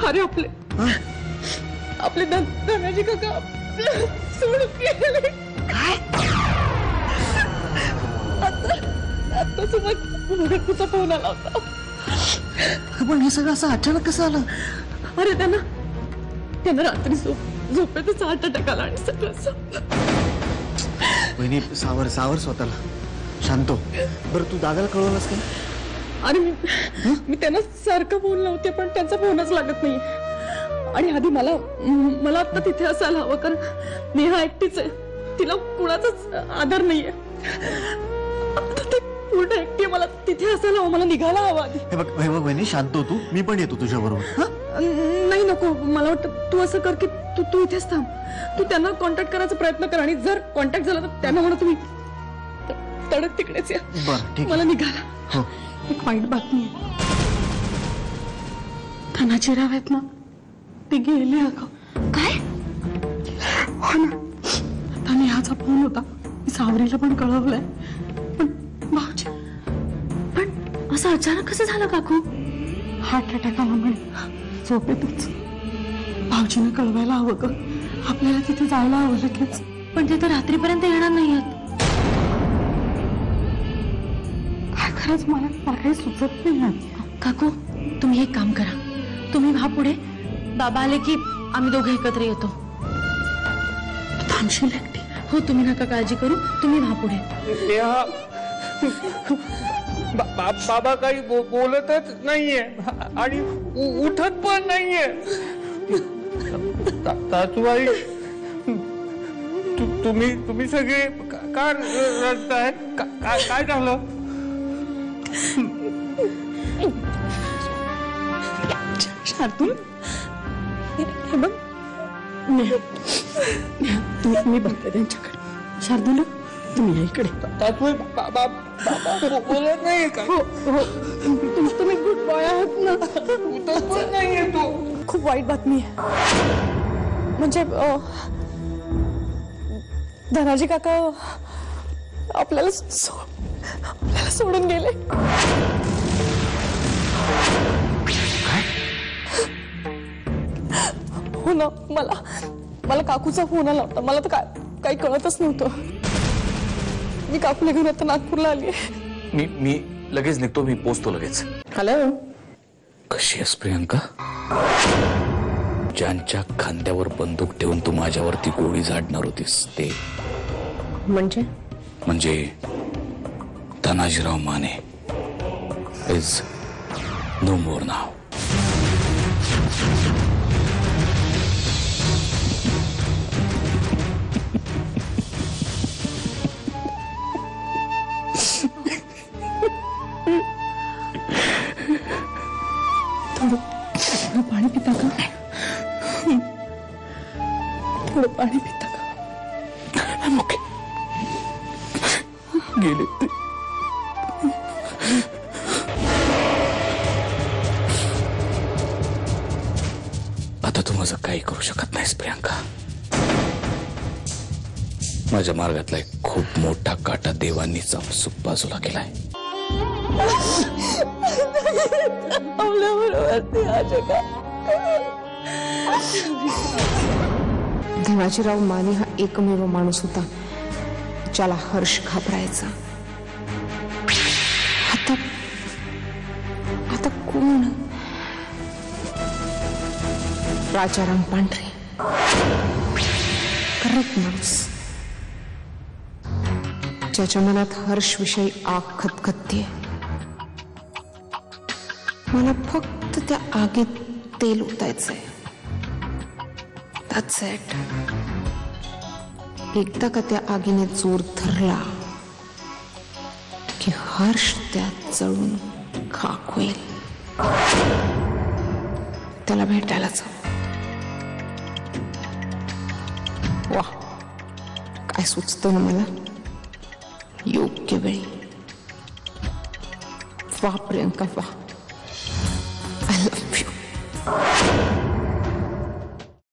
अरे आपले धनाजी काका सोडून गेले. काय? आता सुद्धा फोन आला होता. पण हे सगळं असं अचानक कसं आलं? अरे त्यांना रात्री झोपेतच हार्ट अटॅक आला आणि सगळं. वहिनी सावर स्वतःला, शांत हो. बरं तू दादाला कळवलंस का? आणि मी त्यांना सारखं फोन लावते पण त्यांचा फोनच लागत नाही. आणि आधी मला आता तिथे असायला हवं, कारण नेहा एकटीच आहे, तिला कुणाचाच आधार नाहीये. पूर्ण एकटी मला तिथे असायला हवं, मला निघायला हवं आधी. हे बघ वहिनी शांत हो तू, मी पण येतो तुझ्या बरोबर. नाही नको, मला वाटतं तू असं कर की तू इथेच थांब. तू त्यांना कॉन्टॅक्ट करायचा प्रयत्न कर आणि जर कॉन्टॅक्ट झाला तर त्यांना म्हणा तुम्ही तडक तिकडेच या. बरं ठीक, मला निघाला. हो. एक वाईट बातमी आहे. धनाजीराव आहेत ना, ते गेले. अगं काय? हो ना. आता नेहाचा फोन होता, मी सावरीला पण कळवलंय. पण भाऊजी, पण असं अचानक कसं झालं काकू? हार्ट अटॅक आला म्हणे झोपेतच. भाऊजीने कळवायला हवं ग, आपल्याला तिथे जायला हवं लगेच. पण ते तर रात्रीपर्यंत येणार नाहीयेत. काय खरंच मला काही सुचत नाही. काकू तुम्ही एक काम करा, तुम्ही व्हा पुढे. बाबा आले की आम्ही दोघे एकत्र येतो. थांबशील एकटी? हो, तुम्ही नका काळजी करू, तुम्ही व्हा पुढे. बाबा काही बोलतच नाहीये आणि उठत पण नाहीये. सासूबाई, तुम्ही सगळे का रडताय? काय झालं? शार्दूल, हे बघ, तुम्ही बघते त्यांच्याकडे. शार्दूल, तुम्ही या इकडे. बाबा बोलत नाही का? हो, तुम्ही गुड बॉय आहात ना. उठत पण नाहीये तो. खूप वाईट बातमी आहे. म्हणजे धनाजी काका आपल्याला सोडून गेले. हो ना. मला काकूचा फोन आला होता. मला तर काही कळतच नव्हतं. मी काकूला घेऊन आता नागपूरला आली. मी लगेच निघतो, मी पोचतो लगेच. हॅलो, कशी आहेस प्रियंका? ज्यांच्या खांद्यावर बंदूक ठेवून तू माझ्यावरती गोळी झाडणार होतीस ते म्हणजे धनाजीराव माने इज नो मोर नाव. थोडं पाणी पिता का? थोडं पाणी पिता का? ओके, गेले ते. आता तू माझं काही करू शकत नाहीस प्रियंका. माझ्या मार्गातला एक खूप मोठा काटा देवांनीच आपसूक बाजूला केलाय. धनाजीराव माने हा एकमेव माणूस होता ज्याला हर्ष घाबरायचा. आता कोण? राजाराम पांढरे, करेक्ट माणूस, ज्याच्या मनात हर्ष विषयी आग खतखतते. मला फक्त त्या आगीत तेल ओतायचंय. That's it. एकदा का त्या आगीने जोर धरला की हर्ष त्यात जळून खाक होईल. त्याला भेटायला जाऊ. वाह, काय सुचतं ना मला योग्य वेळी. वाह प्रियंका, वाह.